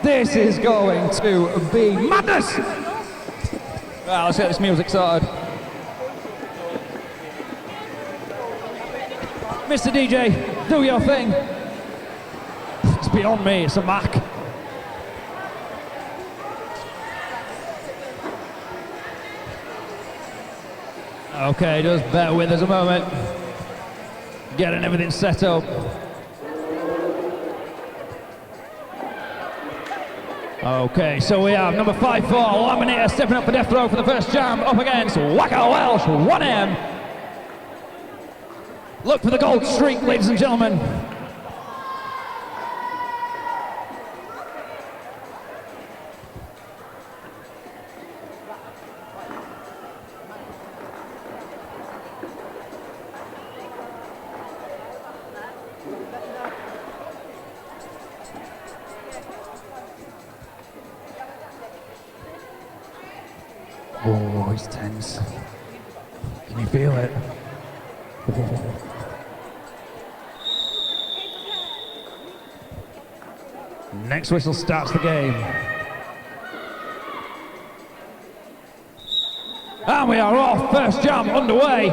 This is going to be madness! Right, let's get this music started. Mr. DJ, do your thing. It's beyond me, it's a Mac. Okay, just bear with us a moment. Getting everything set up. Okay, so we have number 5-4, Laminator stepping up for Deathrow for the first jam, up against Wakey Welsh, 1M. Look for the gold streak, ladies and gentlemen. Oh, he's tense. Can you feel it? Oh. Next whistle starts the game. And we are off, first jam underway.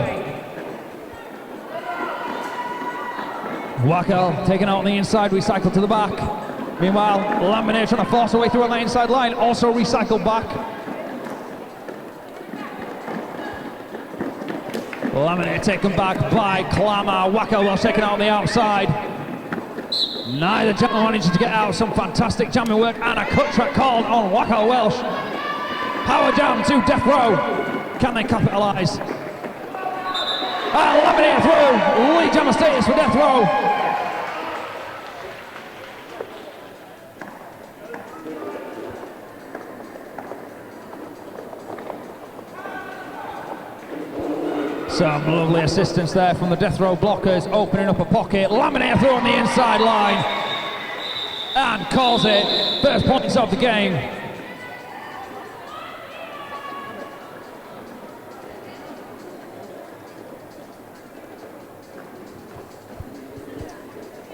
Wakey taken out on the inside, recycled to the back. Meanwhile, Laminator trying to force her way through on the inside line, also recycled back. Laminator taken back by Clamor. Wakey Welsh taken out on the outside. Neither gentleman managing to get out. Some fantastic jamming work and a cut track called on Wakey Welsh. Power jam to Deathrow. Can they capitalise? Laminator through. Lead jammer status for Deathrow. Some lovely assistance there from the Deathrow blockers, opening up a pocket. Laminator through on the inside line and calls it. First points of the game.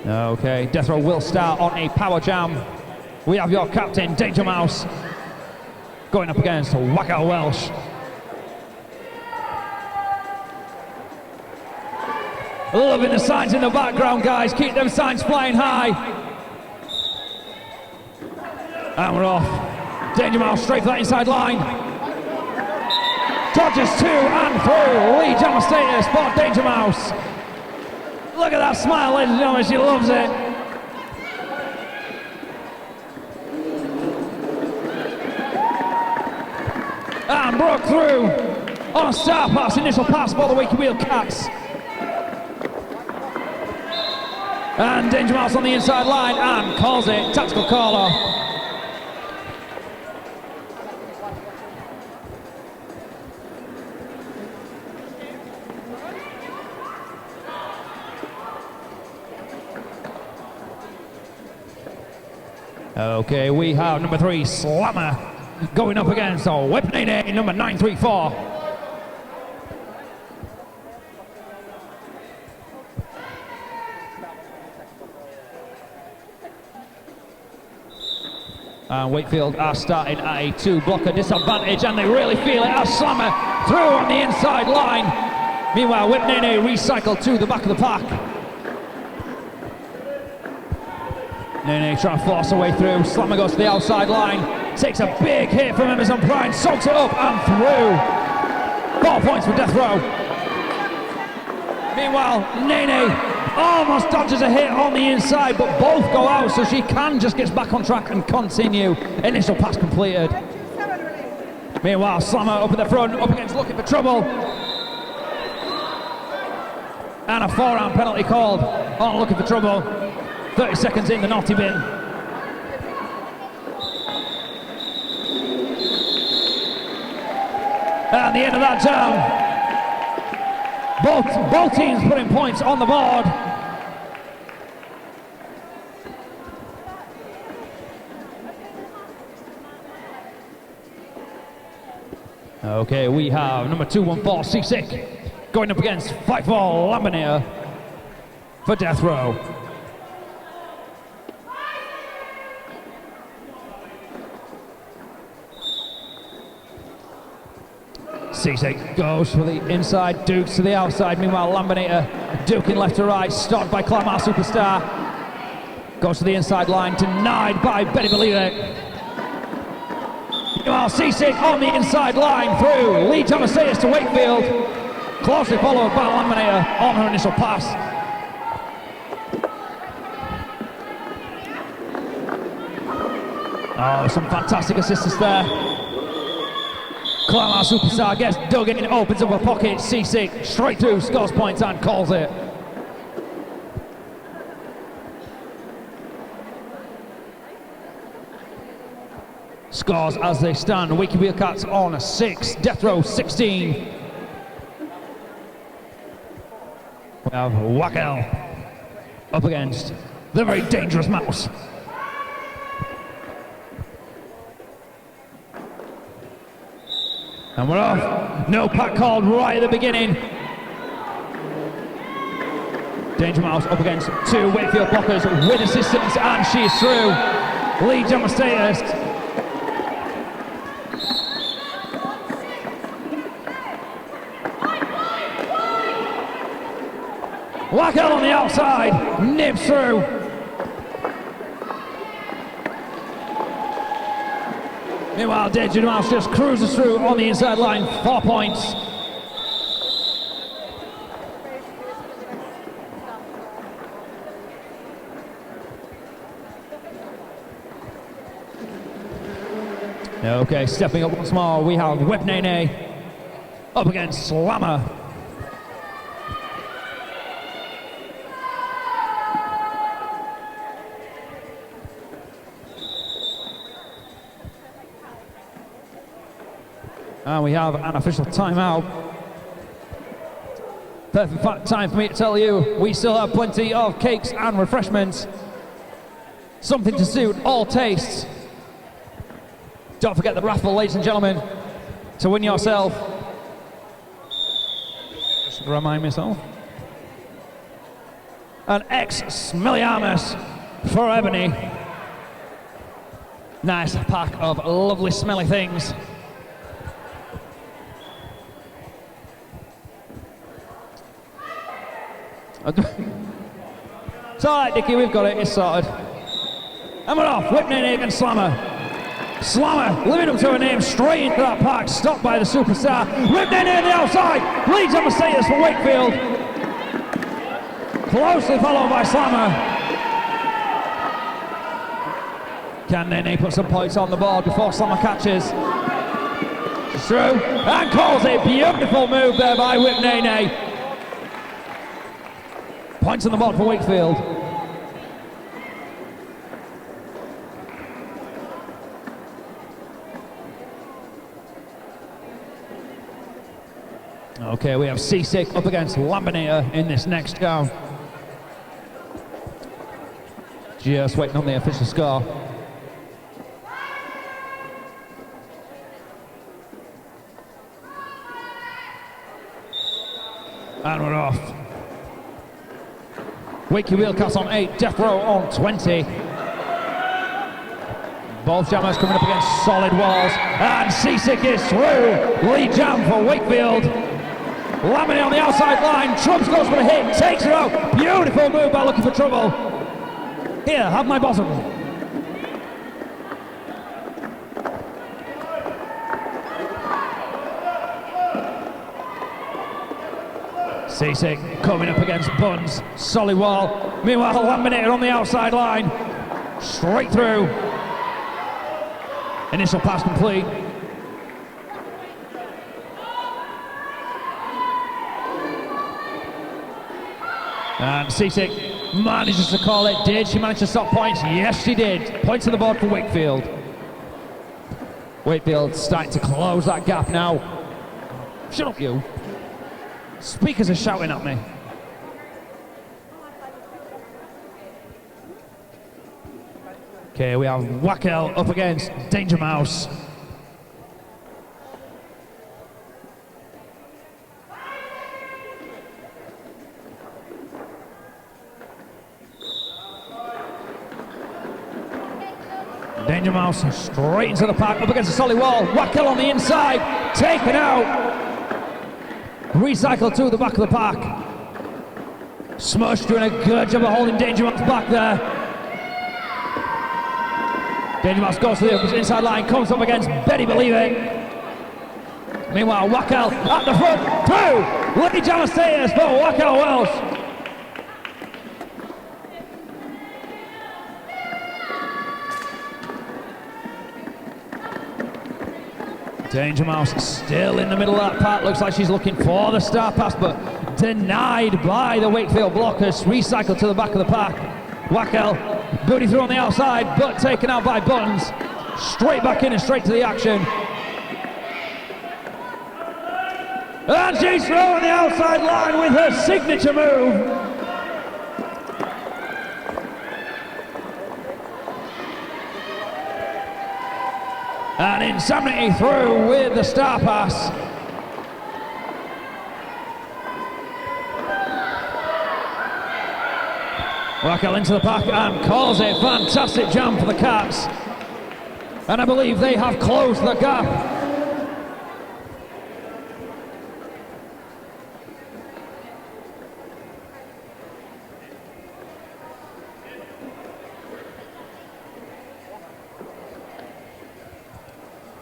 Okay, Deathrow will start on a power jam. We have your captain, Danger Mouse, going up against Wakey Welsh. Loving the signs in the background, guys. Keep them signs flying high. And we're off. Danger Mouse straight for that inside line. Dodges 2 and through. Lead jammer status for Danger Mouse. Look at that smile, ladies and gentlemen. She loves it. And broke through on a star pass. Initial pass for the Wakey Wheel Cats. And Danger Mouse on the inside line and calls it. Tactical call off. Okay, we have number 3, Slammer, going up against Whipney, number 934. And Wakefield are starting at a 2-blocker disadvantage, and they really feel it as Slammer through on the inside line. Meanwhile, Whipney recycled to the back of the pack. Nene trying to force her way through. Slammer goes to the outside line, takes a big hit from Amazon Prime, soaks it up and through. 4 points for Deathrow. Meanwhile, Nene almost dodges a hit on the inside, but both go out, so she can just get back on track and continue. Initial pass completed. Meanwhile, Slammer up at the front, up against Looking for Trouble. And a 4-round penalty called on Looking for Trouble. 30 seconds in the naughty bin. And the end of that jam. Both teams putting points on the board. Okay, we have number 214, Seasick, going up against 5-4, Laminator for Deathrow. Cisse goes for the inside, Dukes to the outside. Meanwhile, Lambinator duking left to right, stopped by Clamart Superstar. Goes to the inside line, denied by Betty Believe It. Meanwhile, Cisse on the inside line through Lee Thomas-Sayers to Wakefield. Closely followed by Lambinator on her initial pass. Oh, some fantastic assistance there. Clamart Superstar gets dug in, opens up a pocket. Cisse straight through, scores points and calls it. Scores as they stand. Wakey Wheelcats on 6, Deathrow 16. We have Wakey up against the very dangerous Mouse. And we're off. No pack called right at the beginning. Danger Mouse up against 2 Wakefield blockers with assistance, and she's through. Lee Thomas-Sayers. Wakey on the outside, nips through. Meanwhile, Danger Mouse just cruises through on the inside line, 4 points. Okay, stepping up once more, we have Whip Nene up against Slammer. And we have an official timeout. Perfect time for me to tell you, we still have plenty of cakes and refreshments. Something to suit all tastes. Don't forget the raffle, ladies and gentlemen, to win yourself. Just remind myself. An ex-Smelliarmus for Ebony. Nice pack of lovely smelly things. It's alright, Dickie, we've got it, it's sorted. And we're off, Whip Nene against Slammer. Slammer, living up to her name, straight into that pack, stopped by the Superstar. Whip Nene on the outside, leads on the status for Wakefield. Closely followed by Slammer. Can Nene put some points on the board before Slammer catches? She's through, and calls it. Beautiful move there by Whip Nene. Points on the board for Wakefield. Okay, we have Cisse up against Lambinator in this next go. Just waiting on the official score. And we're off. Wakey Wheelcats on 8, Deathrow on 20. Both jammers coming up against solid walls. And Cisse is through. Lead jam for Wakefield. Lamine on the outside line. Trumps goes for the hit, takes her out. Beautiful move by Looking for Trouble. Here, have my bottom. Cisse coming up against Buns, solid wall. Meanwhile, Laminator on the outside line, straight through. Initial pass complete. And Cisse manages to call it. Did she manage to stop points? Yes, she did. Points on the board for Wakefield. Wakefield starting to close that gap now. Shut up, you. Speakers are shouting at me. Okay, we have Wakey up against Danger Mouse. Danger Mouse straight into the pack, up against the solid wall. Wakey on the inside, taken out. recycled to the back of the pack. Smush doing a good job of holding Danger Mouse back there. Danger Mouse goes to the inside line, comes up against Betty Believe It. Meanwhile, Wakey at the front, through! Lee Jammer status for Wakey Welsh. Danger Mouse still in the middle of that pack. Looks like she's looking for the star pass, but denied by the Wakefield blockers. Recycled to the back of the pack. Wakey, booty through on the outside, but taken out by Buttons. Straight back in and straight to the action. And she's throwing the outside line with her signature move. And Insanity through with the star pass. Wakey into the pack and calls it. Fantastic jam for the Cats. And I believe they have closed the gap.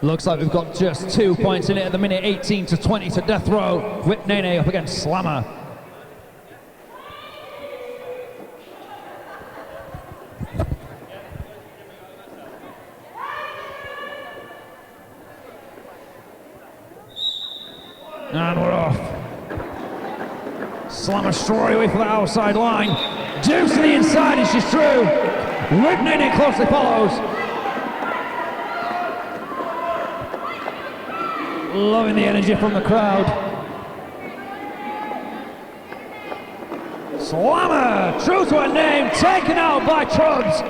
Looks like we've got just 2 points in it at the minute, 18-20 to Deathrow. Whip Nene up against Slammer. And we're off. Slammer straight away for the outside line. Deuce to the inside and she's through. Whip Nene closely follows. Loving the energy from the crowd. Slammer, true to her name, taken out by Truds.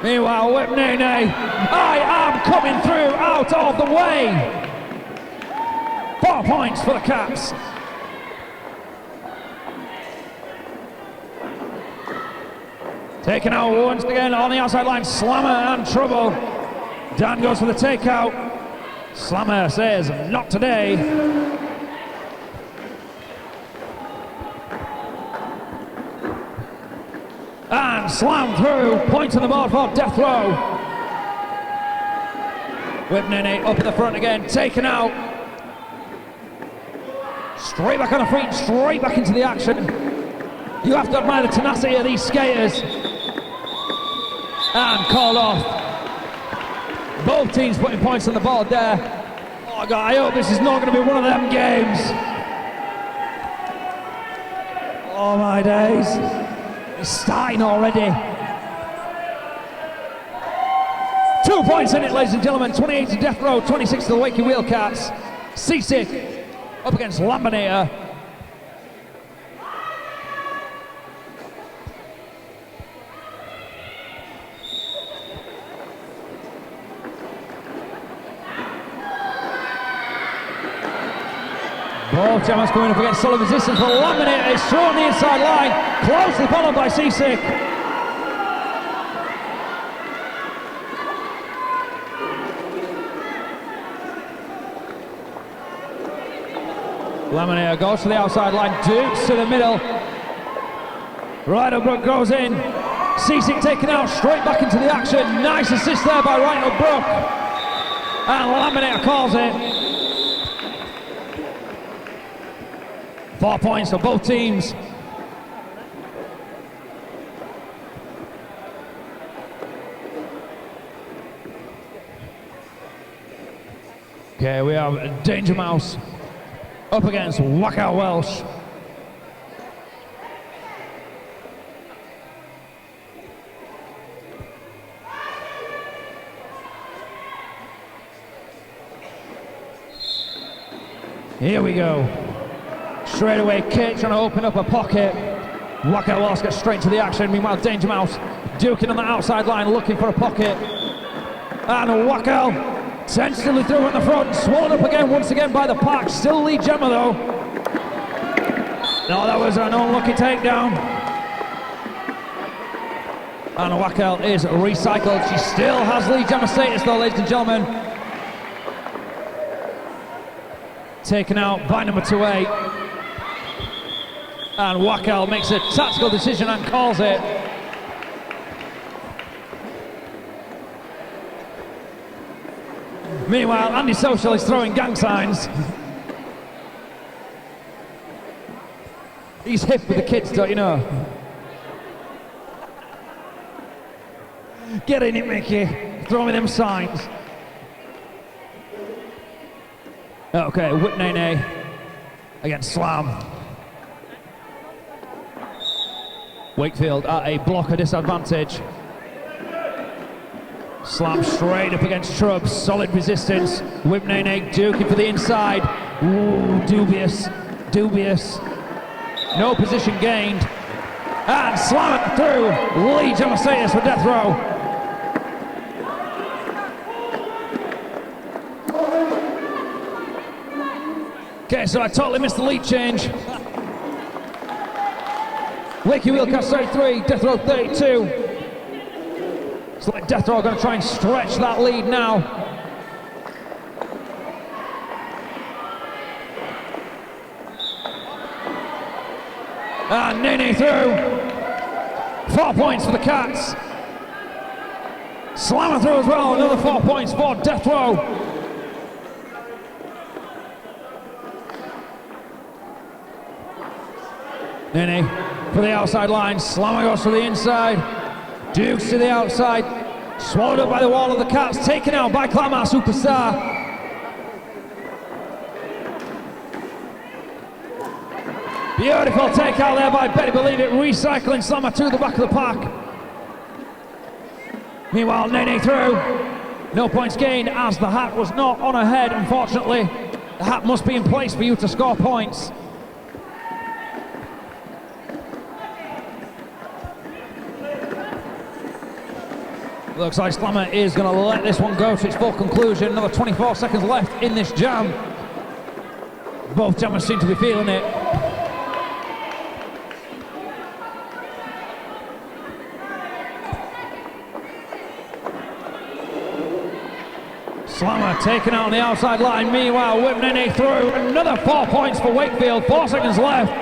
Meanwhile, Whip Nene, I am coming through, out of the way. 4 points for the Cats. Taken out once again on the outside line, Slammer and Trouble. Dan goes for the takeout. Slammer says, not today. And slam through, point on the board for Deathrow. Whip Nene up at the front again, taken out. Straight back on the feet, straight back into the action. You have to admire the tenacity of these skaters. And called off. Both teams putting points on the board there. Oh God, I hope this is not going to be one of them games. Oh my days. It's starting already. 2 points in it, ladies and gentlemen. 28 to Deathrow, 26 to the Wakey Wheelcats. Seasick up against Laminator. Both jammers coming up against solid resistance for Laminator. It's thrown the inside line, closely followed by Seasick. Laminator goes to the outside line, dukes to the middle. Brook goes in. Seasick taken out, straight back into the action. Nice assist there by Brook. And Laminator calls it. 4 points for both teams. Okay, we have Danger Mouse up against Wakey Welsh. Here we go. Straight away, Kate trying to open up a pocket. Wakey Welsh gets straight into the action. Meanwhile, Danger Mouse duking on the outside line, looking for a pocket. And Wakey tentatively through in the front, swallowed up again, once again by the pack. Still lead Gemma though. No, that was an unlucky takedown. And Wakey is recycled. She still has lead Gemma status though, ladies and gentlemen. Taken out by number 28. And Wakey makes a tactical decision and calls it. Meanwhile, Andy Social is throwing gang signs. He's hip with the kids, don't you know? Get in it, Mickey. Throw me them signs. Okay, Whip Nene against Slam. Wakefield at a blocker disadvantage. Slam straight up against Trubbs, solid resistance. Whip Nene duking for the inside. Ooh, dubious, dubious. No position gained. And Slam it through. Lee Jamasatis for Deathrow. Okay, so I totally missed the lead change. Wakey Wheelcast 33, Deathrow 32. It's like Deathrow are going to try and stretch that lead now. And Nene through. 4 points for the Cats. Slammer through as well, another 4 points for Deathrow. Nene for the outside line, Slammer goes to the inside, Dukes to the outside, swallowed up by the wall of the Cats, taken out by Clamar Superstar. Beautiful takeout there by Betty Believe It, recycling Slammer to the back of the pack. Meanwhile, Nene through, no points gained as the hat was not on her head, unfortunately. The hat must be in place for you to score points. Looks like Slammer is going to let this one go to its full conclusion. Another 24 seconds left in this jam. Both jammers seem to be feeling it. Slammer taken out on the outside line. Meanwhile, Whip Nene through. Another 4 points for Wakefield. 4 seconds left.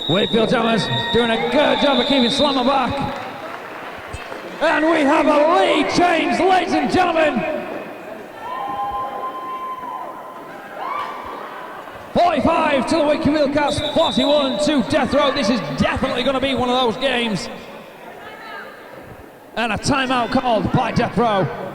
Wakefield jammers doing a good job of keeping Slammer back. And we have a lead change, ladies and gentlemen. 45 to the Wakey Wheelcats, 41 to Deathrow. This is definitely going to be one of those games. And a timeout called by Deathrow.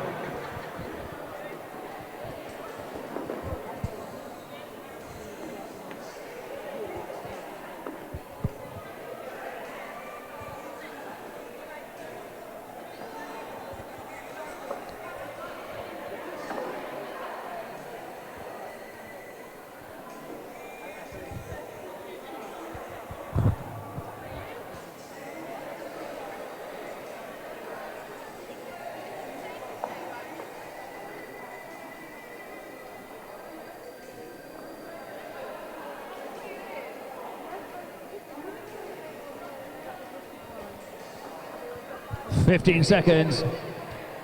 .15 seconds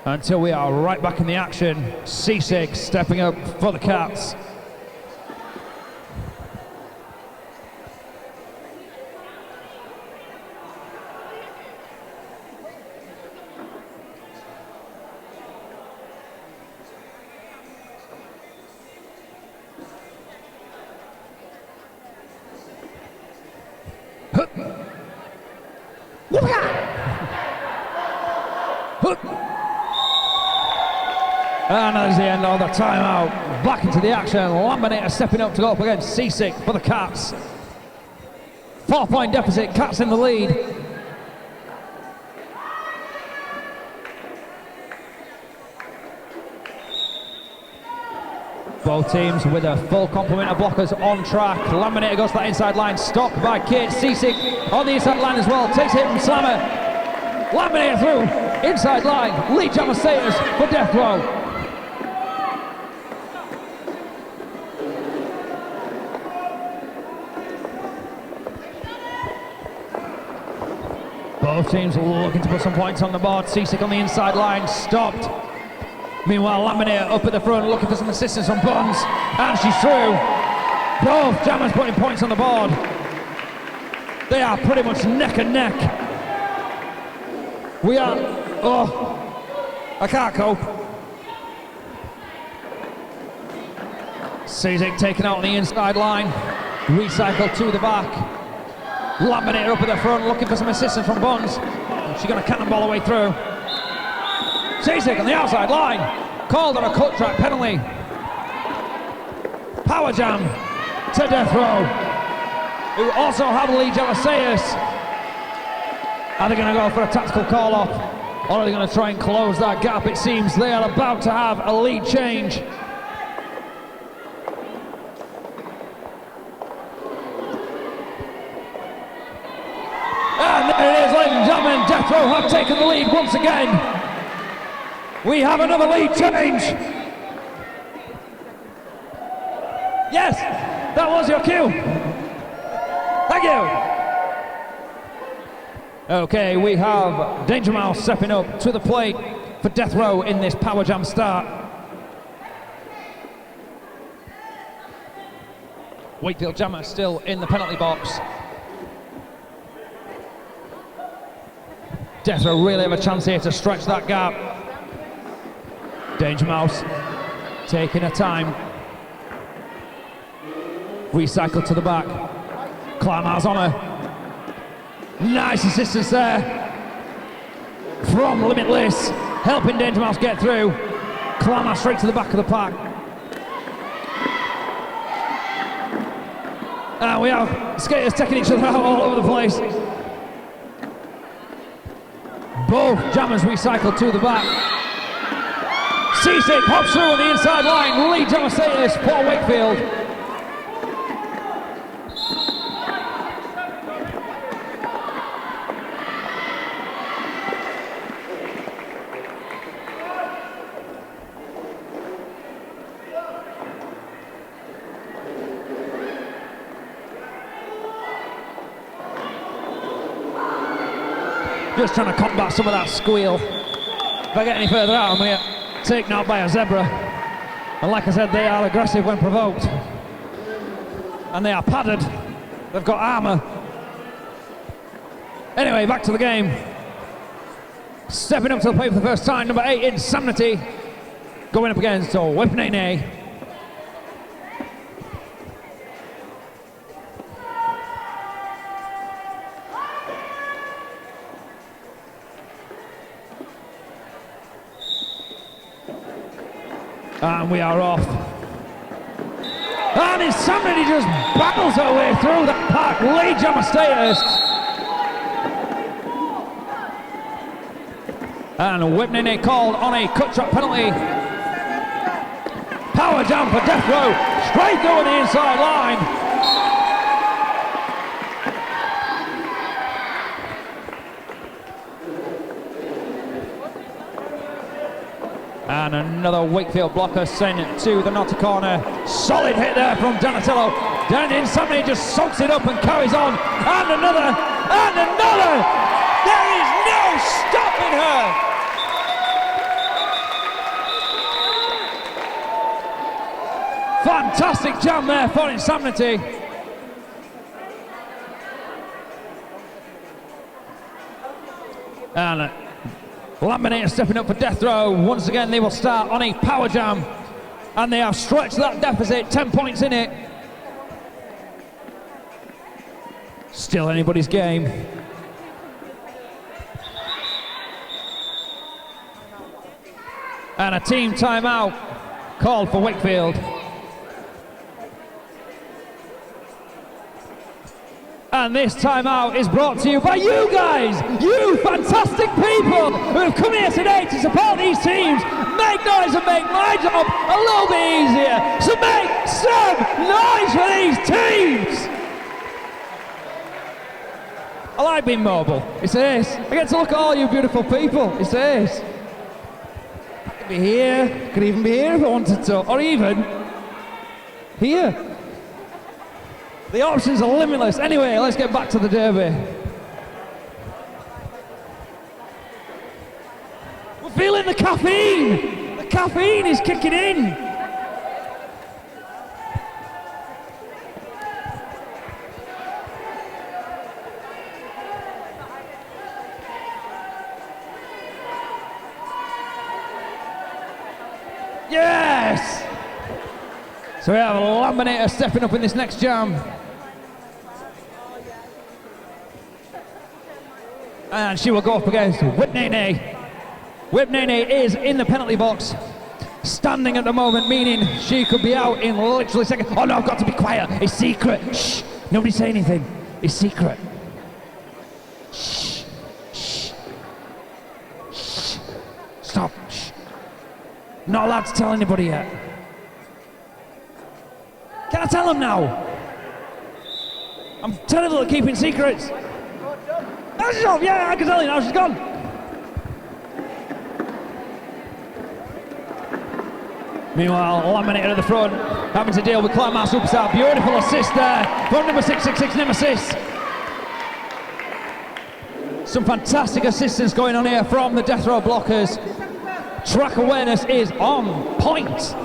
until we are right back in the action. C6 stepping up for the Cats. And that is the end of the timeout. Back into the action. Laminator stepping up to go up against Seasick for the Cats. 4 point deficit, Cats in the lead. Both teams with a full complement of blockers on track. Laminator goes to that inside line, stopped by Kate. Seasick on the inside line as well, takes it from Slammer. Laminator through, inside line, Lee Jamasatis for Deathrow. Both teams looking to put some points on the board. Seasick on the inside line, stopped Meanwhile, Laminator up at the front looking for some assistance from Buns, and she's through. Both jammers putting points on the board. They are pretty much neck and neck. We are, I can't cope. Cizik taken out on the inside line, recycled to the back. Laminator up at the front looking for some assistance from Buns. She's going to cannonball her way through. Cizik on the outside line, called on a cut track penalty. Power jam to Deathrow, who also have lead Jalaseus. Are they going to go for a tactical call-off, or are they going to try and close that gap? It seems they are about to have a lead change. And there it is, ladies and gentlemen, Deathrow have taken the lead once again. We have another lead change. Yes, that was your cue. Thank you. Okay, we have Danger Mouse stepping up to the plate for Deathrow in this Power Jam start. Wakefield Jammer still in the penalty box. Deathrow really have a chance here to stretch that gap. Danger Mouse taking her time. Recycle to the back. Clamar's on her. Nice assistance there from Limitless, helping Danger Mouse get through. Clamar straight to the back of the pack. And we have skaters taking each other out all over the place. Both jammers recycled to the back. Cizik hops through on the inside line, lead jammer status for Wakefield. Just trying to combat some of that squeal. If I get any further out, I'm going to get taken out by a zebra. And like I said, they are aggressive when provoked. And they are padded. They've got armour. Anyway, back to the game. Stepping up to the plate for the first time, number 8, Insanity. Going up against Whipney. And we are off. And Insanity just battles her way through that pack. Lead jammer status. And Whipney called on a cut shot penalty. Power jam for Deathrow. Straight through on the inside line. And another Wakefield blocker sent to the Notty corner. Solid hit there from Donatello. Then Insanity just soaks it up and carries on. And another, and another. There is no stopping her. Fantastic jam there for Insanity. And Laminator stepping up for Deathrow. Once again, they will start on a power jam. And they have stretched that deficit, 10 points in it. Still anybody's game. And a team timeout called for Wakefield. And this timeout is brought to you by you guys, you fantastic people who have come here today to support these teams. Make noise and make my job a little bit easier. So make some noise for these teams. I like being mobile. It's this. I get to look at all you beautiful people. It's this. I could be here. I could even be here if I wanted to, or even here. The options are limitless. Anyway, let's get back to the derby. We're feeling the caffeine. The caffeine is kicking in. Yes! So we have a Laminator stepping up in this next jam. And she will go up against Whitney. Whitney is in the penalty box, standing at the moment, meaning she could be out in literally seconds. Oh no, I've got to be quiet. It's secret. Shh. Nobody say anything. It's secret. Shh. Shh. Shh. Stop. Shh. Not allowed to tell anybody yet. Can I tell them now? I'm terrible at keeping secrets. Oh, she's off. Yeah, I can tell you now. She's gone. Meanwhile, Laminator at the front, having to deal with Clamar Superstar. Beautiful assist there from number 666, Nemesis. Some fantastic assistance going on here from the Deathrow blockers. Track awareness is on point.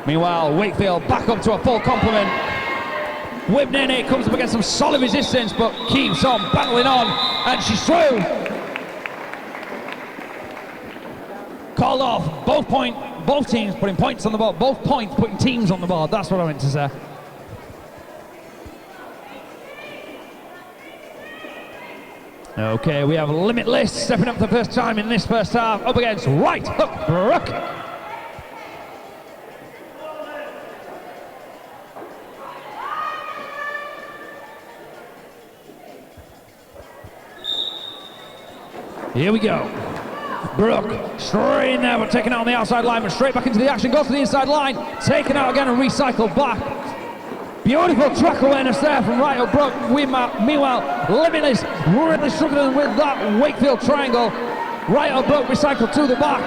Meanwhile, Wakefield back up to a full complement. Whitney comes up against some solid resistance, but keeps on battling on, and she's through. Called off. Both teams putting points on the board. Both points putting teams on the board. That's what I meant to say. Okay, we have Limitless stepping up for the first time in this first half, up against Right Hook Brooke. Here we go. Brooke, straight in there, but taken out on the outside line, but straight back into the action, goes to the inside line, taken out again and recycled back. Beautiful track awareness there from Right Up Brooke. Meanwhile, Limitless really struggling with that Wakefield triangle. Right Up Brooke recycled to the back.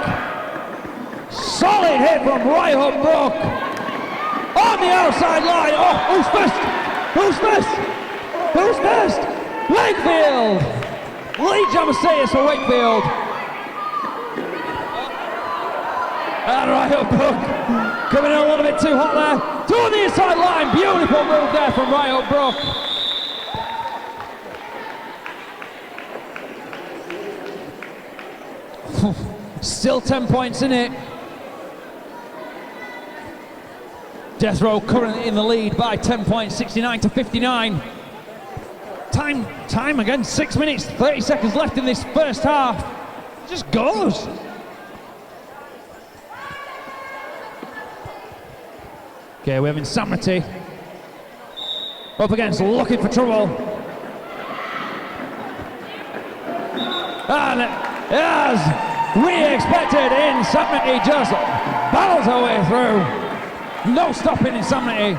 Solid hit from Right Up Brooke. On the outside line. Oh, who's first? Who's first? Who's first? Wakefield! Lead jump status for Wakefield. And Right Up Brooke coming in a little bit too hot there. To the inside line. Beautiful move there from Right Up Brooke. Still 10 points in it. Deathrow currently in the lead by 10 points, 69 to 59. Time again, 6 minutes, 30 seconds left in this first half. Just goes. Okay, we have Insanity up against Looking for Trouble. And as we expected, Insanity just battles her way through. No stopping Insanity.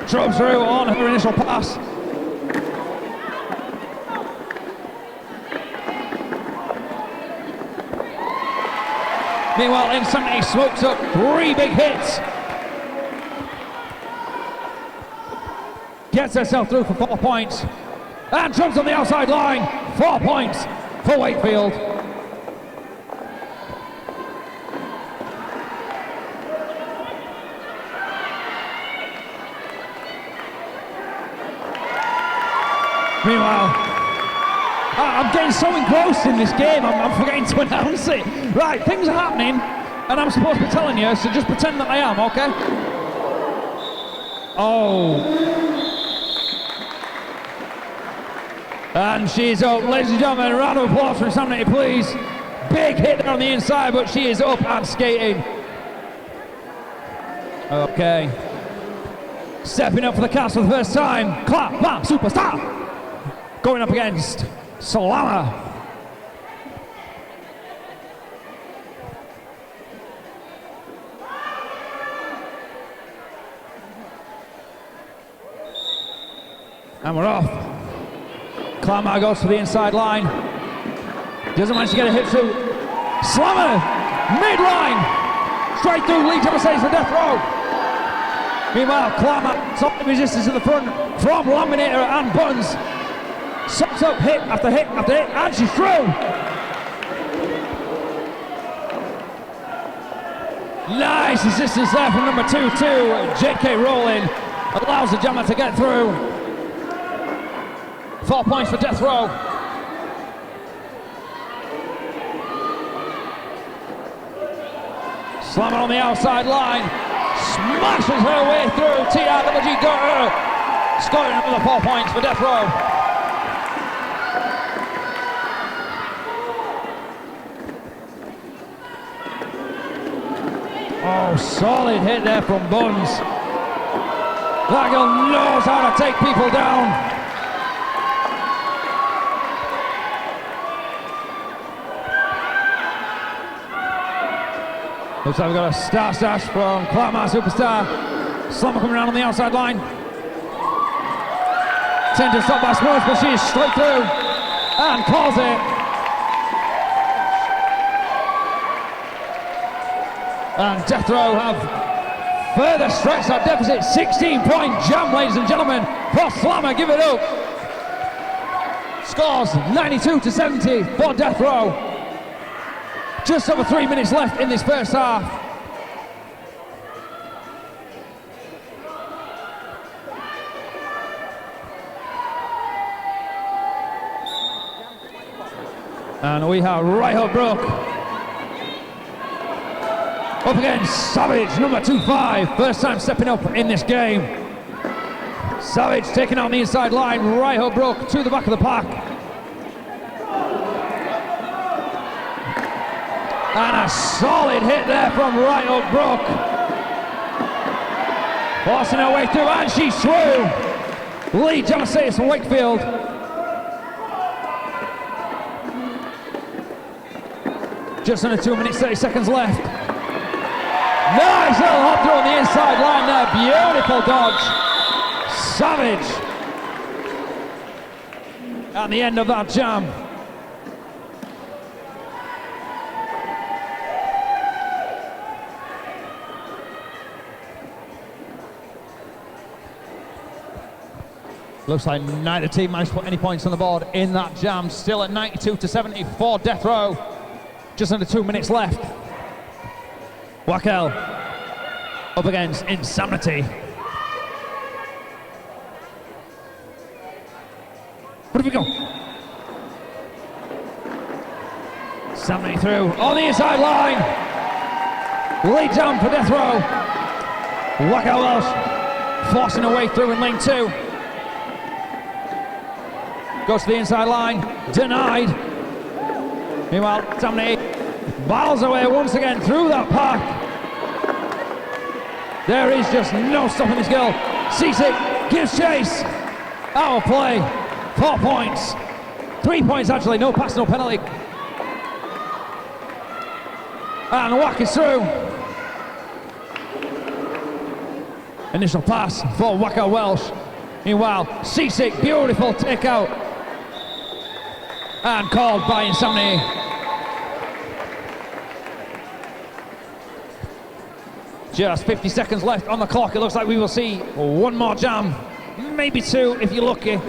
Drove through on her initial pass. Meanwhile, Insanity smokes up 3 big hits. Gets herself through for 4 points. And jumps on the outside line. 4 points for Wakefield. Meanwhile, I'm getting so engrossed in this game, I'm forgetting to announce it. Right, things are happening, and I'm supposed to be telling you, so just pretend that I am, okay? Oh. And she's up, ladies and gentlemen, a round of applause for Insanity, please. Big hit there on the inside, but she is up and skating. Okay. Stepping up for the cast for the first time, Clap, Bam, Superstar. Going up against Solana. And we're off. Clamar goes to the inside line. Doesn't manage to get a hit through. Slammer, midline. Straight through, lead to Mercedes for Deathrow. Meanwhile, Clamar, solid resistance to the front from Laminator and Buns. Sucks up hit after hit after hit, and she's through. Nice assistance there from number 2, J.K. Rowling. Allows the jammer to get through. 4 points for Deathrow. Slammer on the outside line. Smashes her way through. TRWG got her. Scoring another 4 points for Deathrow. Oh, solid hit there from Buns. That girl knows how to take people down. Looks like we've got a star stash from Clamar Superstar. Slammer coming around on the outside line. Tended to stop by Smurf, but she is straight through and calls it. And Deathrow have further stretched that deficit. 16-point jam, ladies and gentlemen, for Slammer. Give it up. Scores 92-70 for Deathrow. Just over 3 minutes left in this first half. And we have Riho Brook up against Savage, number 25. First time stepping up in this game. Savage taking out the inside line. Riho Brook to the back of the pack. And a solid hit there from Riho Brook. Forcing her way through, and she's through. Lee Jamasatis from Wakefield. Just under 2 minutes, 30 seconds left. Nice little hop through on the inside line there. Beautiful dodge. Savage. At the end of that jam. Looks like neither team managed to put any points on the board in that jam. Still at 92-70 for Deathrow. Just under 2 minutes left. Wakey up against Insanity. What have we got? Insanity through on the inside line. Lead down for Deathrow. Wakey Welsh forcing her way through in lane 2. Goes to the inside line, denied. Meanwhile, Insanity battles away once again through that pack. There is just no stopping this girl. Seasick gives chase. Out of play. 4 points. 3 points actually, no pass, no penalty. And Wakey is through. Initial pass for Wakey Welsh. Meanwhile, Seasick, beautiful takeout. And called by Insanity. Just 50 seconds left on the clock. It looks like we will see one more jam, maybe two if you're lucky.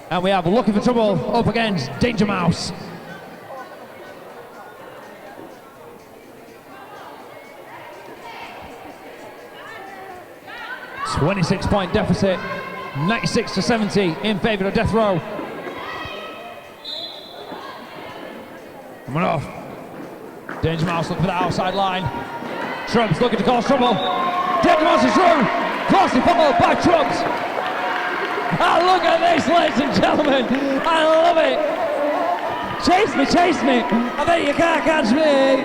And we have Looking for Trouble up against Danger Mouse. .26 deficit, 96-70 in favour of Deathrow. Coming off. Danger Mouse looking for the outside line. Trubbs looking to cause trouble. Danger Mouse is through. Closely followed by Trubbs. And look at this, ladies and gentlemen. I love it. Chase me, chase me. I bet you can't catch me.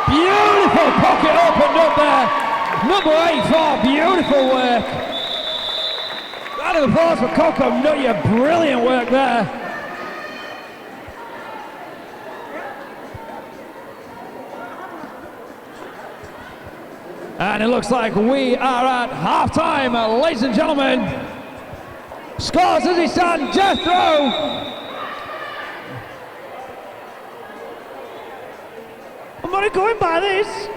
Beautiful pocket opened up there. Number 8-4, beautiful work. Round of applause for Coco Nutya, brilliant work there. And it looks like we are at half-time, ladies and gentlemen. Scores as he stands, Deathrow. I'm only going by this.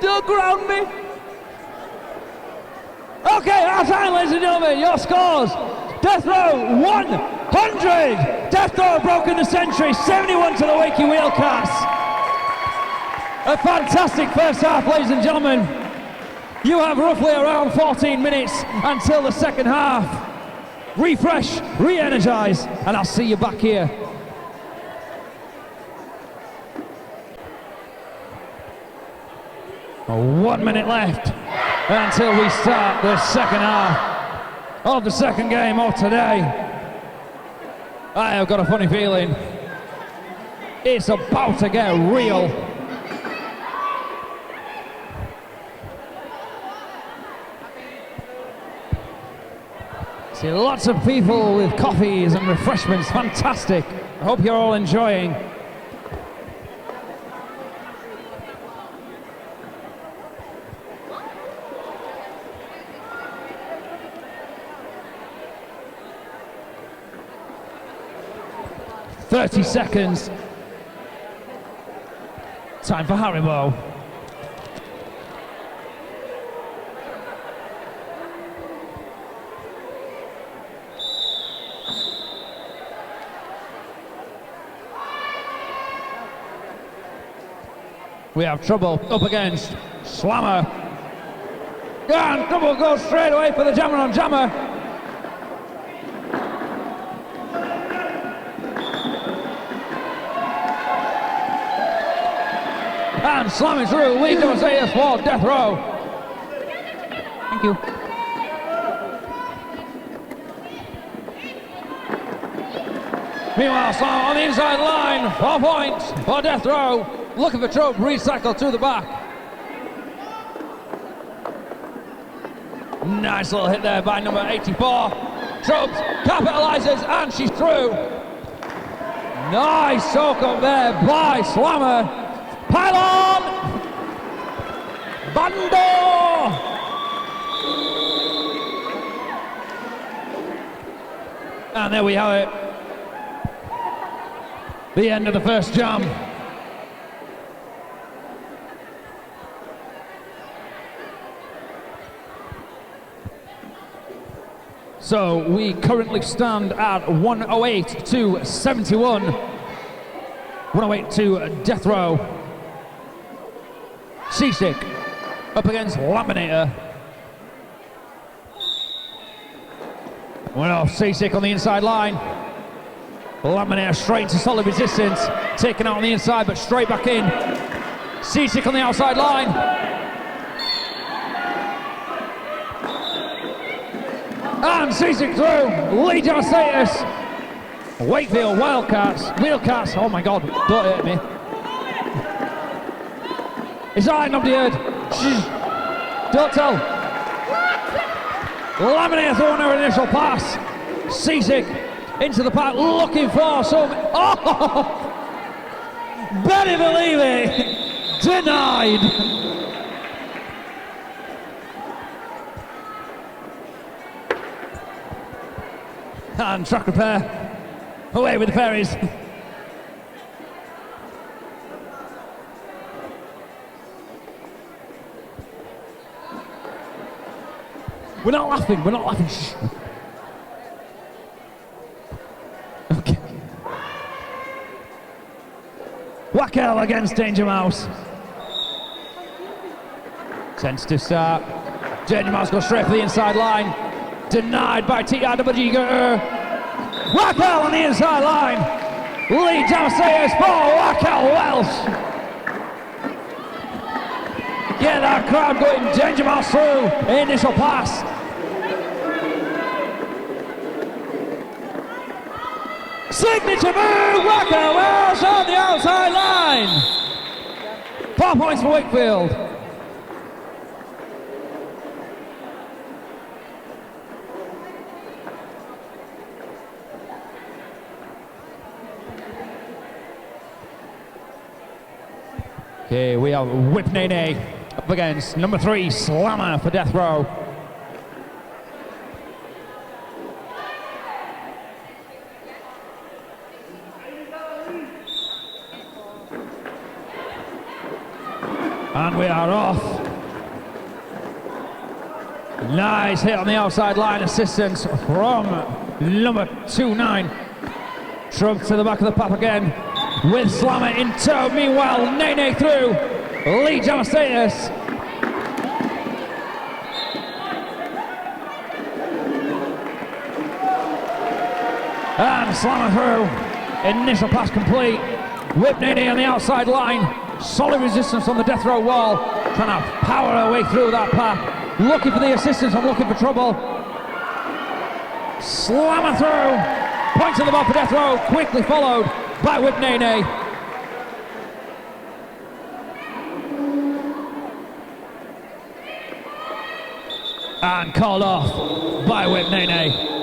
Don't ground me. Okay, our time, ladies and gentlemen, your scores. Deathrow 100. Deathrow broken the century, 71 to the Wakey Wheelcats. A fantastic first half, ladies and gentlemen. You have roughly around 14 minutes until the second half. Refresh, re-energize, and I'll see you back here. One minute left until we start the second half of the second game of today. I have got a funny feeling it's about to get real. See lots of people with coffees and refreshments, fantastic. I hope you're all enjoying. "30 seconds. Time for Haribo. We have trouble up against Slammer. And trouble goes straight away for the jammer on jammer. And slamming through, we don't say yes for Deathrow. Thank you. Meanwhile, Slammer on the inside line, 4 points for Deathrow. Looking for Trope, recycle to the back. Nice little hit there by number 84. Trope capitalizes and she's through. Nice soak up there by Slammer. Pylon! Bando! And there we have it. The end of the first jam. So we currently stand at 108 to 71. 108 to Deathrow. Seasick up against Laminator. Well off Seasick on the inside line. Laminator straight into solid resistance. Taken out on the inside but straight back in. Seasick on the outside line. And Seasick through. Lead down status. Wakefield Wheelcats. Oh my god, don't hurt me. It's alright, nobody heard. Shh. Don't tell. Laminator throwing her initial pass. Seasick into the pack, looking for some. Oh! Better believe it. Denied. And track repair. Away with the fairies. We're not laughing, Shh. Okay. Wakey against Danger Mouse. Sensitive start. Danger Mouse goes straight for the inside line. Denied by TRWG. Wakey on the inside line. Lead downstairs for Wakey Welsh. Get that crowd going. Danger Mouse through. Initial pass. Signature move. Wakey Welsh on the outside line. 4 points for Wakefield. Okay, we have Whip Nene up against number 3, Slammer for Deathrow. And we are off. Nice hit on the outside line, assistance from number 29. Trump to the back of the pap again, with Slammer in tow. Meanwhile, Nene through, Lee Jammer status. And Slammer through, initial pass complete. Whip Nene on the outside line. Solid resistance on the death row wall, trying to power her way through that path. Looking for the assistance and looking for trouble. Slammer through, points to the ball for death row, quickly followed by Whip Nene. And called off by Whip Nene.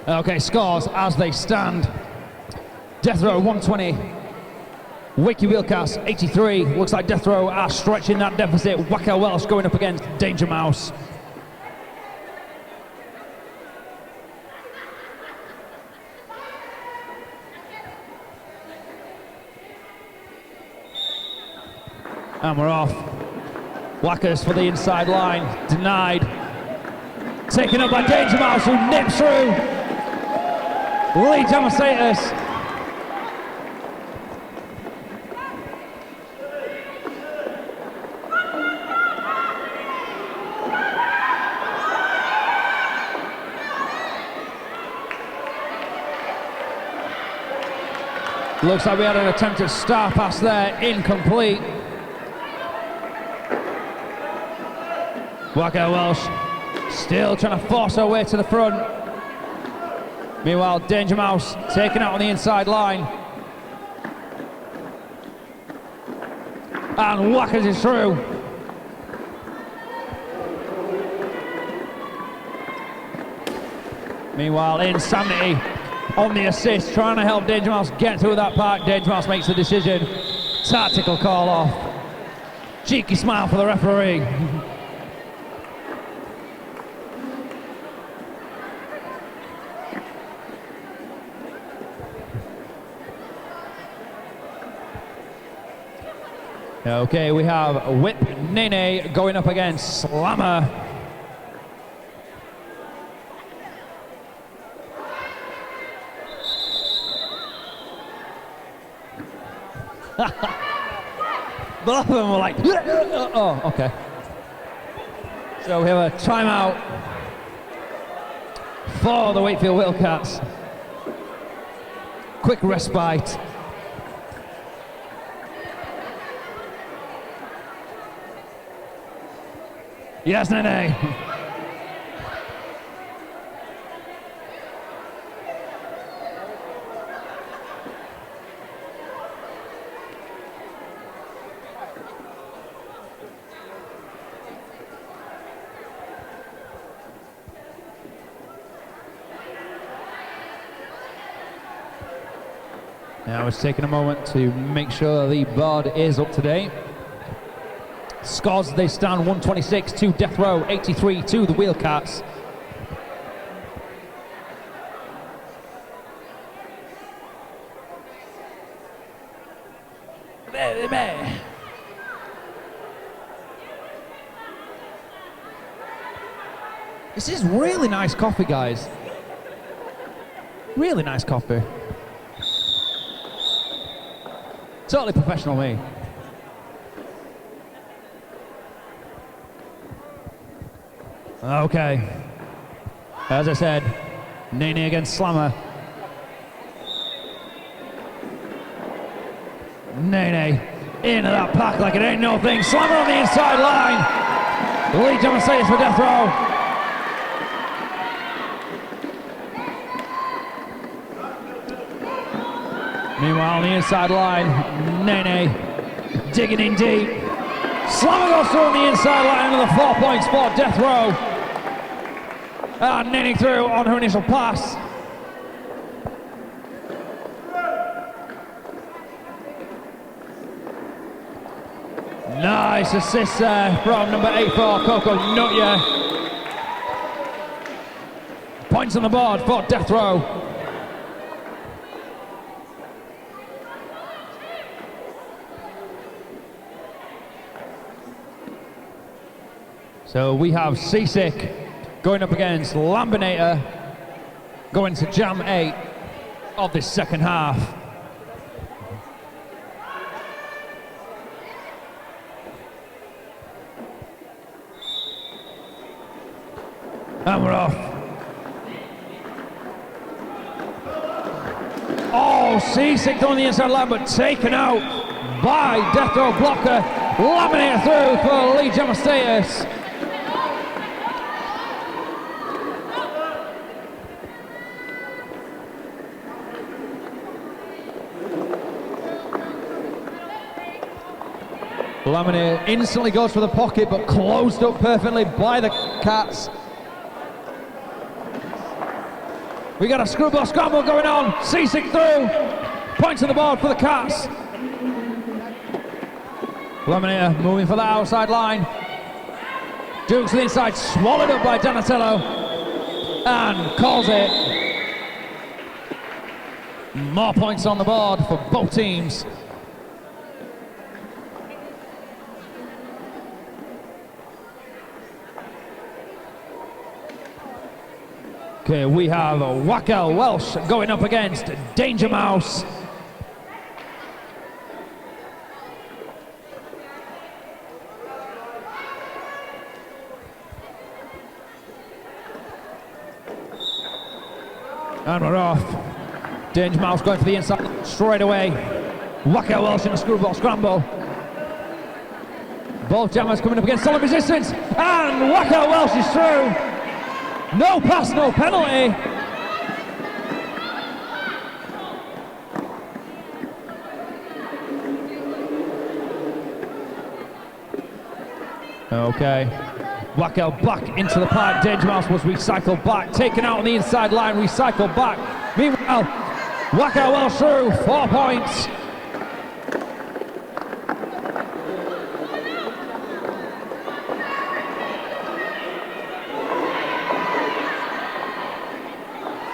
Okay, scores as they stand. Deathrow 120, Wakey Wheelcast 83. Looks like Deathrow are stretching that deficit. Wakey Welsh going up against Danger Mouse. And we're off. Whackers for the inside line, denied. Taken up by Danger Mouse, who nips through. Lee Jamastatus. Looks like we had an attempted star pass there, incomplete. Wakey Welsh still trying to force her way to the front. Meanwhile, Danger Mouse taken out on the inside line. And Whackers is through. Meanwhile, Insanity on the assist, trying to help Danger Mouse get through that part. Danger Mouse makes the decision. Tactical call off. Cheeky smile for the referee. Okay, we have Whip Nene going up against Slammer. Both of them were like, oh, okay. So we have a timeout for the Wakefield Wildcats. Quick respite. Yes, Nene. Now it's taking a moment to make sure the board is up to date. Scores, they stand 126 to Deathrow, 83 to the Wheelcats. This is really nice coffee, guys. Really nice coffee. Totally professional me. Okay. As I said, Nene against Slammer. Nene into that pack like it ain't no thing. Slammer on the inside line. The lead demonstrates for Deathrow. Meanwhile, on the inside line, Nene digging in deep. Slammer goes through on the inside line, another 4 points for Deathrow. And Nene through on her initial pass. Nice assist there from number 84, Coco Nutya. Points on the board for Deathrow. So we have Seasick going up against Lambinator, going to Jam 8 of this second half. And we're off. Oh, Seasick on the inside line, but taken out by Deathrow blocker. Lambinator through for Lee Gemma status. Lambinator instantly goes for the pocket, but closed up perfectly by the Cats. We got a screwball scramble going on. Seasick through. Points on the board for the Cats. Lambinator moving for the outside line. Dukes to the inside, swallowed up by Donatello. And calls it. More points on the board for both teams. Okay, we have Wakey Welsh going up against Danger Mouse. And we're off. Danger Mouse going for the inside straight away. Wakey Welsh in a screwball scramble. Both jammers coming up against solid resistance. And Wakey Welsh is through. No pass, no penalty. Okay. Wakey back into the pipe. Danger Mouse was recycled back. Taken out on the inside line, recycled back. Meanwhile, Wakey well through. 4 points.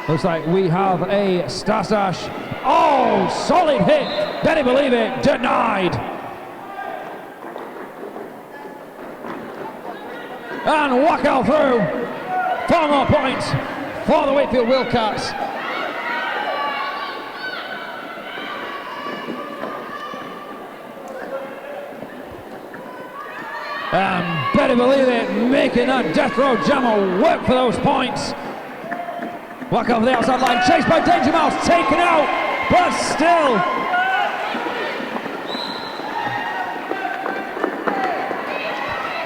Looks like we have a Star Sash. Oh, solid hit. Better believe it. Denied. And Wakey through. 4 more points for the Wakefield Wildcats. And better believe it, making that Deathrow jammer work for those points. Wakey over the outside line, chased by Danger Mouse, taken out, but still.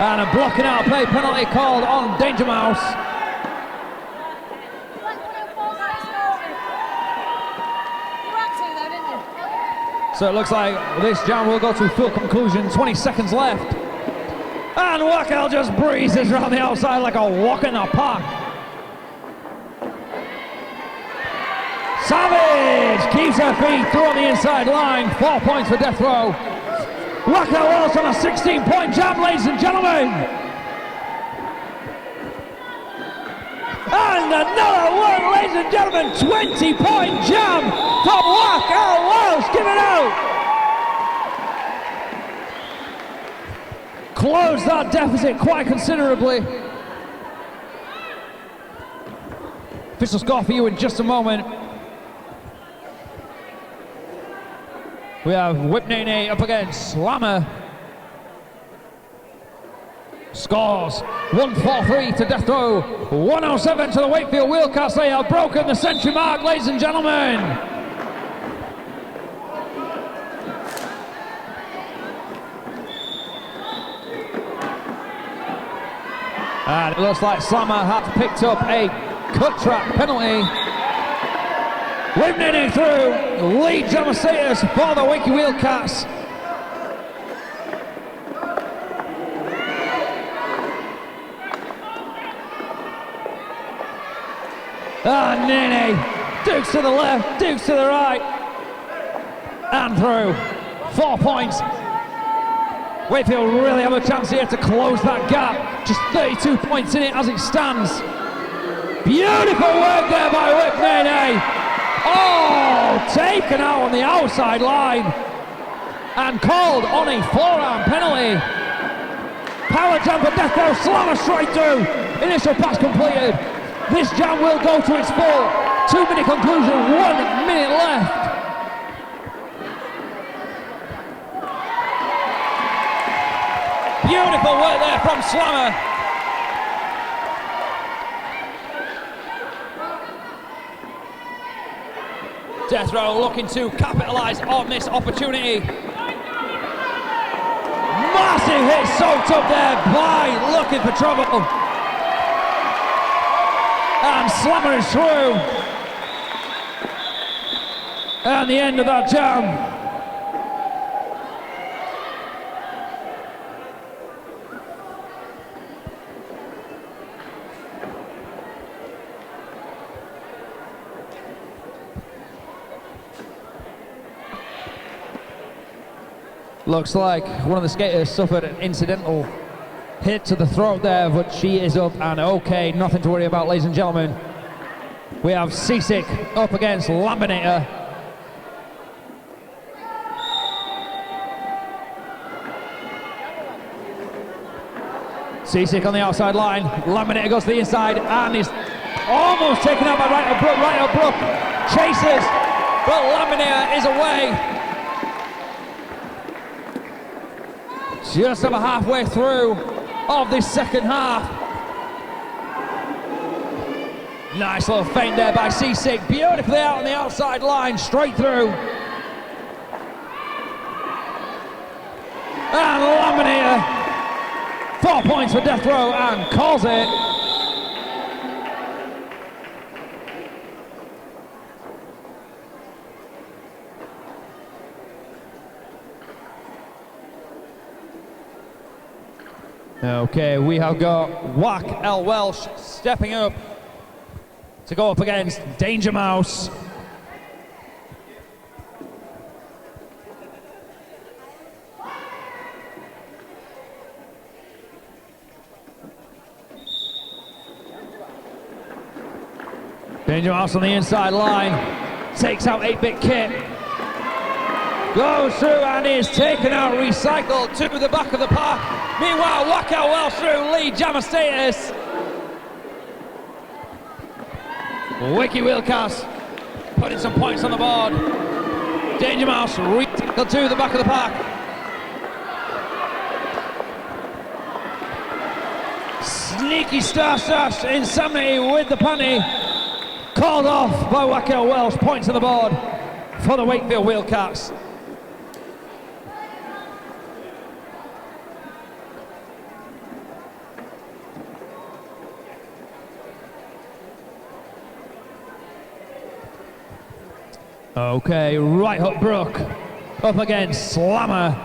And a blocking out play penalty called on Danger Mouse. So it looks like this jam will go to full conclusion, 20 seconds left. And Wakey just breezes around the outside like a walk in the park. Savage keeps her feet through on the inside line. 4 points for Deathrow. Wakey Welsh on a 16-point jam, ladies and gentlemen. And another one, ladies and gentlemen, 20-point jam from Wakey Welsh. Give it out. Close that deficit quite considerably. Official score for you in just a moment. We have Whipney up against Slammer. Scores 143 to Deathrow, 107 to the Wakefield Wheelcast. They have broken the century mark, ladies and gentlemen. And it looks like Slammer has picked up a cut track penalty. Whipney through, lead Jammer status for the Wakey Wheelcats. Ah, Nene, Dukes to the left, Dukes to the right, and through. 4 points. Wakefield really have a chance here to close that gap. Just 32 points in it as it stands. Beautiful work there by Whipney. Oh, taken out on the outside line and called on a forearm penalty. Power jam for Deathrow, Slammer straight through. Initial pass completed. This jam will go to its full 2-minute conclusion, 1 minute left. Beautiful work there from Slammer. Deathrow looking to capitalise on this opportunity. Massive hit soaked up there by looking for trouble. And Slammer is through. And the end of that jam. Looks like one of the skaters suffered an incidental hit to the throat there, but she is up and okay. Nothing to worry about, ladies and gentlemen. We have Seasick up against Laminator. Seasick on the outside line. Laminator goes to the inside and is almost taken out by Right Up Brook. Chases, but Laminator is away. Just over halfway through of this second half. Nice little feint there by Seasick. Beautifully out on the outside line, straight through. And Laminator, 4 points for Deathrow and calls it. Okay, we have got Wakey Welsh stepping up to go up against Danger Mouse. Danger Mouse on the inside line, takes out 8-Bit Kit. Goes through and is taken out, recycled to the back of the park. Meanwhile, Wakey Welsh through, lead Jammer status. Wakey Wheelcast putting some points on the board. Danger Mouse recycled to the back of the park. Sneaky Star Stash Insanity with the panty. Called off by Wakey Welsh, points on the board for the Wakefield Wheelcats. Okay, Right Up Brook up against Slammer.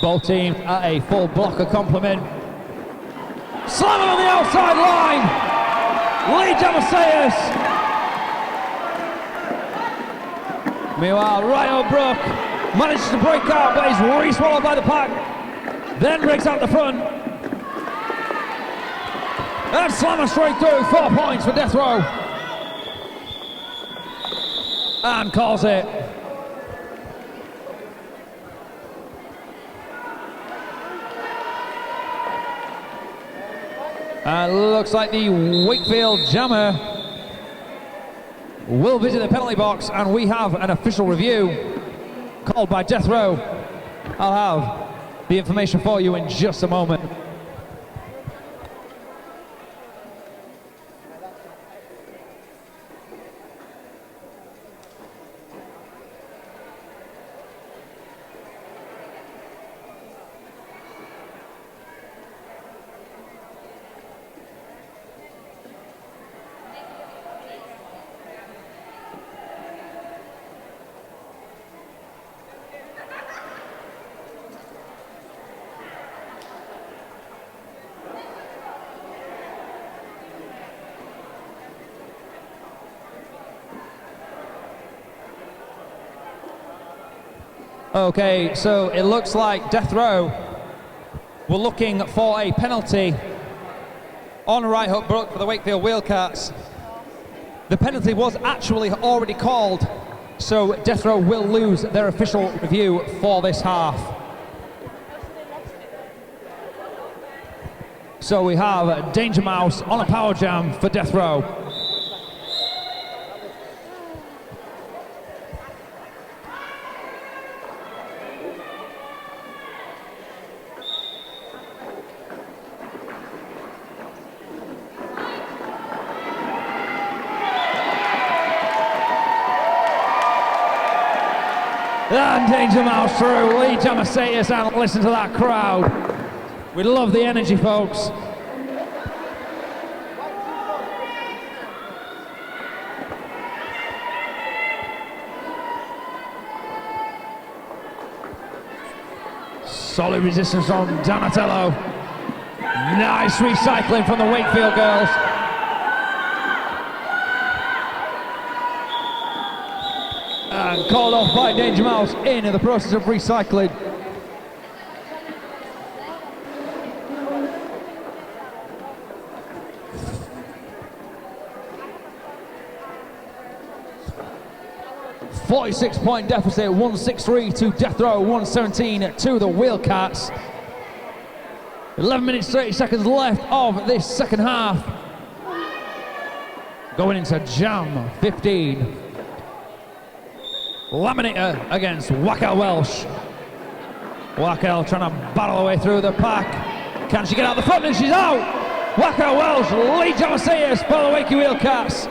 Both teams at a full blocker complement. Slammer on the outside line. Lead Jamaseus. Meanwhile, Ryo Brook manages to break out, but is re-swallowed by the pack. Then breaks out the front. And slammer straight through, 4 points for Deathrow. And calls it. And looks like the Wakefield Jammer will visit the penalty box, and we have an official review called by Deathrow. I'll have the information for you in just a moment. Okay, so it looks like Deathrow were looking for a penalty on right hook Brook for the Wakefield Wheelcats. The penalty was actually already called, so Deathrow will lose their official review for this half. So we have Danger Mouse on a power jam for Deathrow. And Danger Mouse through, Lee Jamasetis, and listen to that crowd. We love the energy, folks. Solid resistance from Donatello. Nice recycling from the Wakefield girls. And called off by Danger Mouse in the process of recycling. .46 deficit, 163 to Deathrow, 117 to the Wheelcats. 11 minutes 30 seconds left of this second half. Going into Jam 15. Laminator against Wakey Welsh. Wakey trying to battle her way through the pack. Can she get out the front? And she's out! Wakey Welsh, Lee Jamasetis for the Wakey Wheelcats.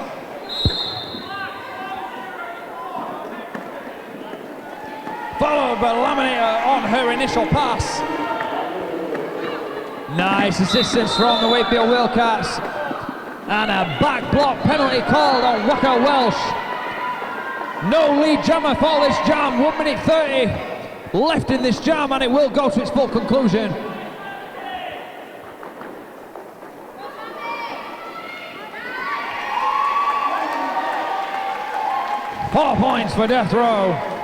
Followed by Laminator on her initial pass. Nice assistance from the Wakefield Wheelcats. And a back block penalty called on Wakey Welsh. No lead jammer for this jam, 1 minute 30 left in this jam, and it will go to its full conclusion. Four points for Deathrow.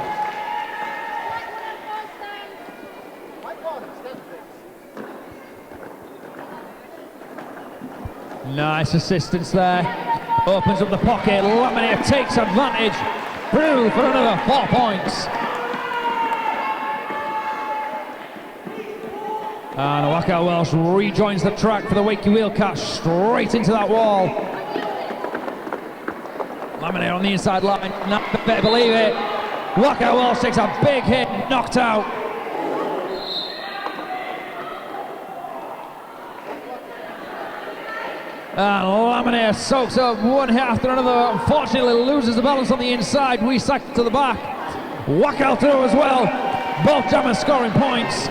Nice assistance there. Opens up the pocket, Laminator takes advantage. Through for another 4 points. And Wakey Welsh rejoins the track for the Wakey Wheelcats, straight into that wall. Laminator on the inside line, not better believe it. Wakey Welsh takes a big hit, knocked out. And Laminator soaks up one hit after another. Unfortunately loses the balance on the inside, recycled to the back. Wakey through as well. Both jammers scoring points.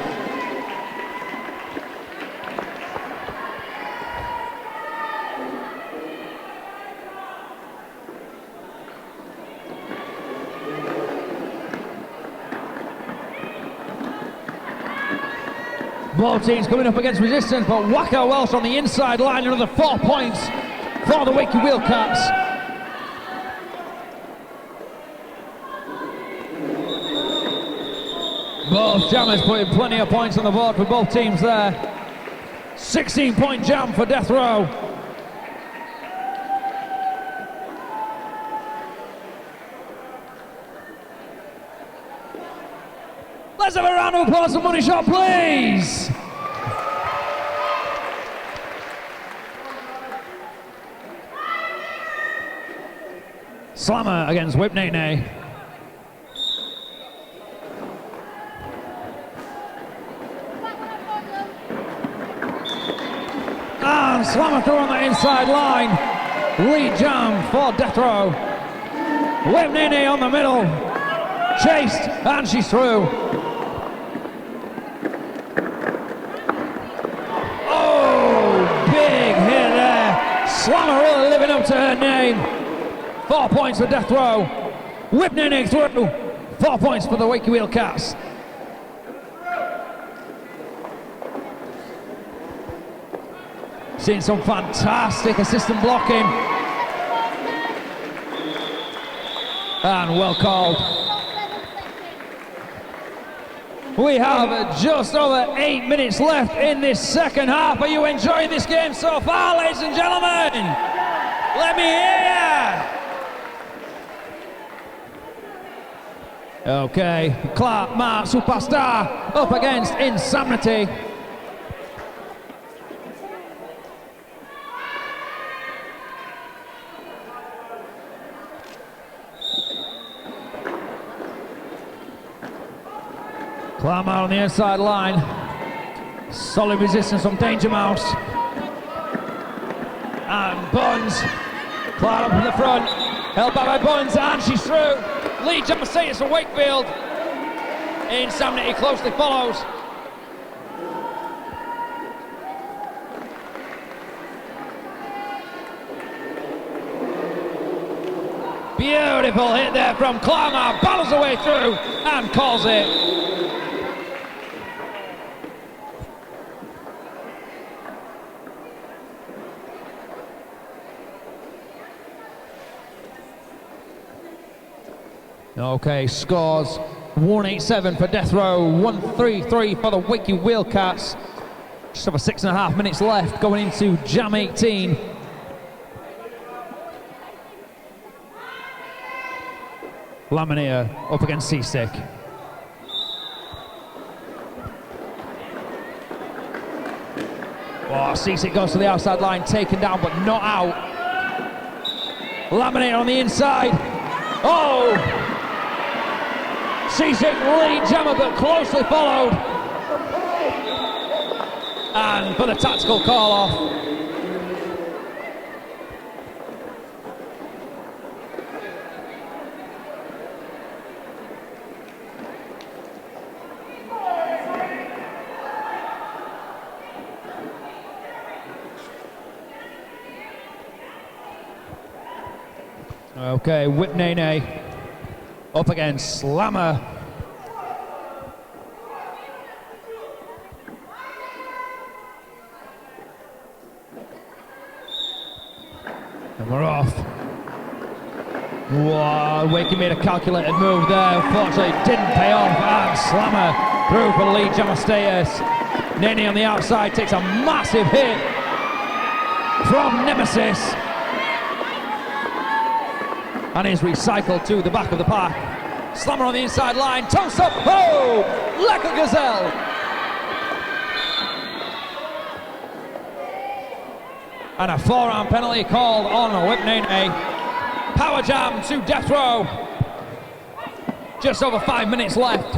Both teams coming up against resistance, but Wakey Welsh on the inside line, another 4 points for the Wakey Wheelcats. Both jammers putting plenty of points on the board for both teams there. 16-point jam for Deathrow. Let's have a round of applause for Money Shot, please. Slammer against Whip Nene. And Slammer through on the inside line. Lead jam for Deathrow. Whip Nene on the middle. Chased, and she's through. Oh, big hit there. Slammer really living up to her name. 4 points for Deathrow. Whip Nene through. 4 points for the Wakey Wheel Cats. Seeing some fantastic assistant blocking. And well called. We have just over 8 minutes left in this second half. Are you enjoying this game so far, ladies and gentlemen? Let me hear you. Okay, Clark, Mark, Superstar up against Insanity. Clammer on the inside line. Solid resistance from Danger Mouse. And Buns. Clark up in the front. Held back by Buns, and she's through. Lead jump status for Wakefield. Insanity closely follows. Beautiful hit there from Clammer. Battles her way through and calls it. Okay, scores 187 for Deathrow, 133 for the Wakey Wheel Cats. Just over 6.5 minutes left going into Jam 18. Lamineer up against Seasick. Oh, Seasick goes to the outside line, taken down but not out. Lamineer on the inside. Oh! Seasick lead jammer but closely followed. And for the tactical call off. Okay, Whip Nene up against Slammer. And we're off. Wow, Wakey made a calculated move there. Unfortunately, it didn't pay off. And Slammer through for the lead jammer status. Nene on the outside takes a massive hit from Nemesis. And is recycled to the back of the pack. Slammer on the inside line, toss up, oh, like a gazelle. And a 4-round penalty called on Whip Nene. Power jam to Deathrow. Just over 5 minutes left.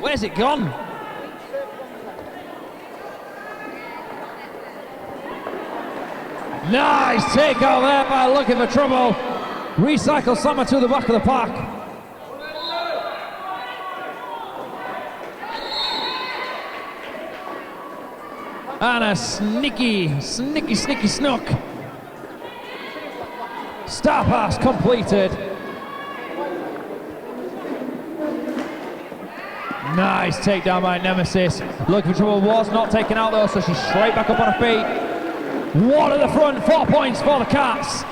Where's it gone? Nice takeout there by Looking for Trouble. Recycle Slammer to the back of the pack. And a sneaky snook. Star pass completed. Nice takedown by Nemesis. Looking for Trouble was not taken out though, so she's straight back up on her feet. One at the front, 4 points for the Cats.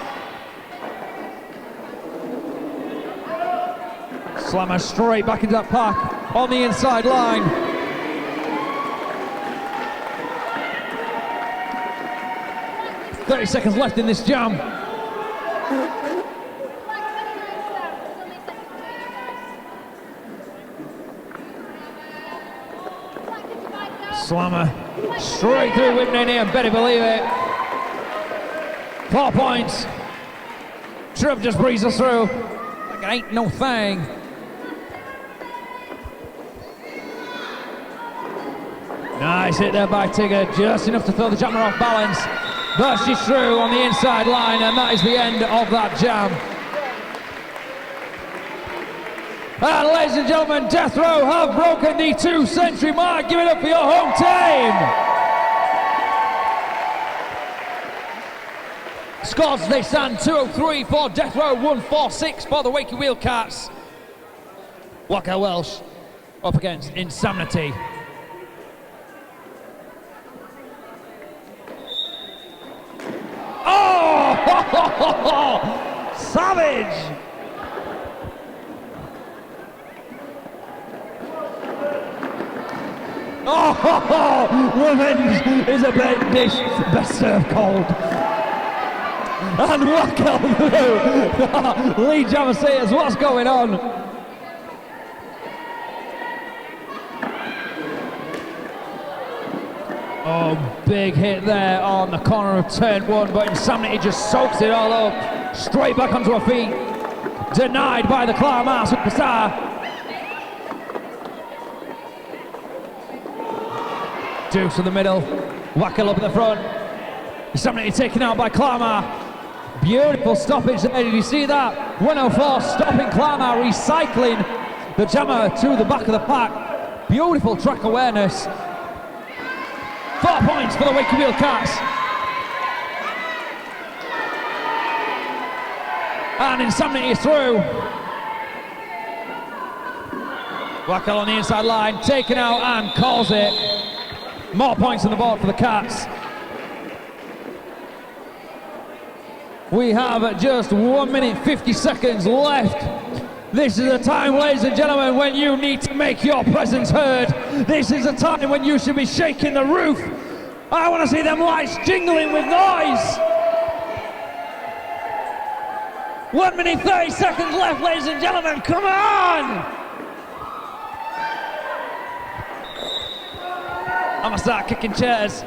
Slammer straight back into that pack on the inside line. "30 seconds left in this jam. Slammer straight through Whitney and better believe it. 4 points. Trev just breezes through like it ain't no thing. Nice hit there by Tigger, just enough to throw the jammer off balance. But she's through on the inside line, and that is the end of that jam. And ladies and gentlemen, Deathrow have broken the 2-century mark. Give it up for your home team. Scores, they stand 203 for Deathrow, 146 for the Wakey Wheelcats. Wakey Welsh up against Insanity. Oh! Savage! Oh, revenge is a dish best served cold. And welcome to Lee Jamasetas, what's going on? Oh, big hit there on the corner of turn 1, but Insanity just soaks it all up. Straight back onto her feet. Denied by the Clamar superstar. Dukes in the middle, Wackel up in the front. Insanity taken out by Clamar. Beautiful stoppage there, did you see that? 104 stopping Clamar, recycling the jammer to the back of the pack. Beautiful track awareness. 4 points for the Wakey Wheelcats. And Insanity is through. Wackel on the inside line, taken out and calls it. More points on the board for the Cats. We have just 1 minute 50 seconds left. This is a time, ladies and gentlemen, when you need to make your presence heard. This is a time when you should be shaking the roof. I want to see them lights jingling with noise. 1 minute 30 seconds left, ladies and gentlemen, come on! I'm gonna start kicking chairs.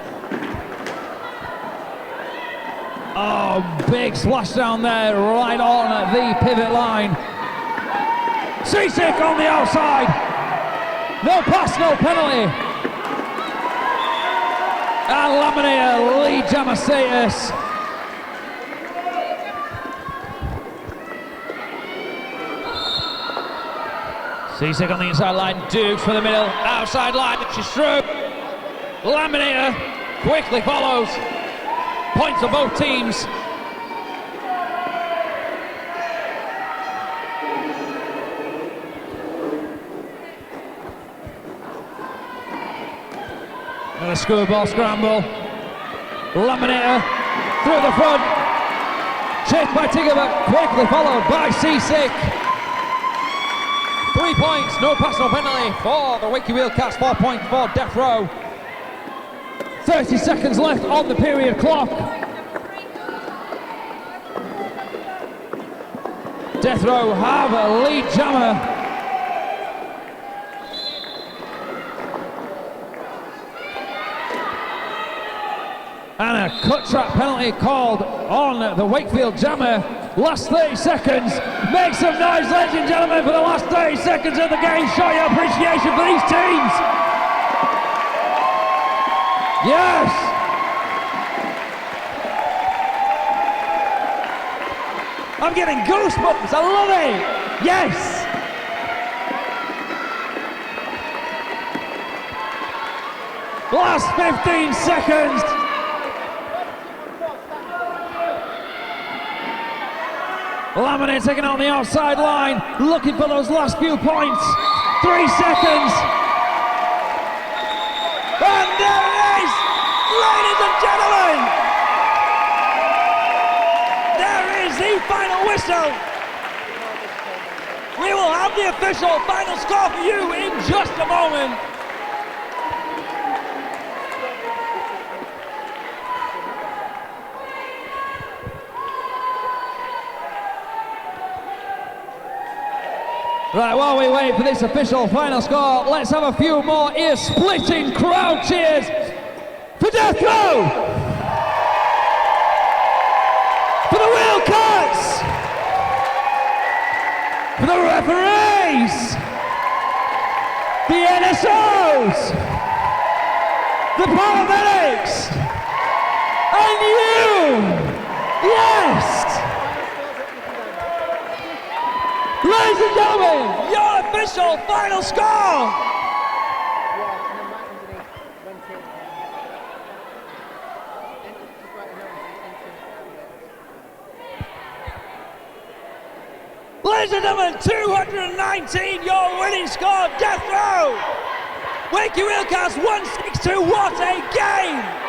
Oh, big splash down there, right on the pivot line. Seasick on the outside. No pass, no penalty. And Laminator, Lee Jamasetas. Seasick on the inside line, Dukes for the middle, outside line, she's through. Laminator quickly follows. Points for both teams. And a screwball scramble. Laminator through the front. Chased by Tigger, but quickly followed by Seasick. 3 points, no pass, no penalty for the Wakey Wheelcats. 4 points for Deathrow. 30 seconds left on the period clock. Deathrow have a lead jammer. And a cut track penalty called on the Wakefield jammer. Last 30 seconds. Make some noise, ladies and gentlemen, for the last 30 seconds of the game. Show your appreciation for these teams. Yes! I'm getting goosebumps, I love it! Yes! Last 15 seconds! Laminator taking on the outside line, looking for those last few points. 3 seconds! And there it is! Ladies and gentlemen, there is the final whistle. We will have have the official final score for you in just a moment. Right, while we wait for this official final score, let's have a few more ear-splitting crowd cheers for Deathrow! For the wheel cuts! For the referees! The NSOs! The paramedics! And you! Yes! Ladies and gentlemen, your official final score! Ladies and gentlemen, 219, your winning score, Deathrow! Wakey Wheelcast 162, what a game!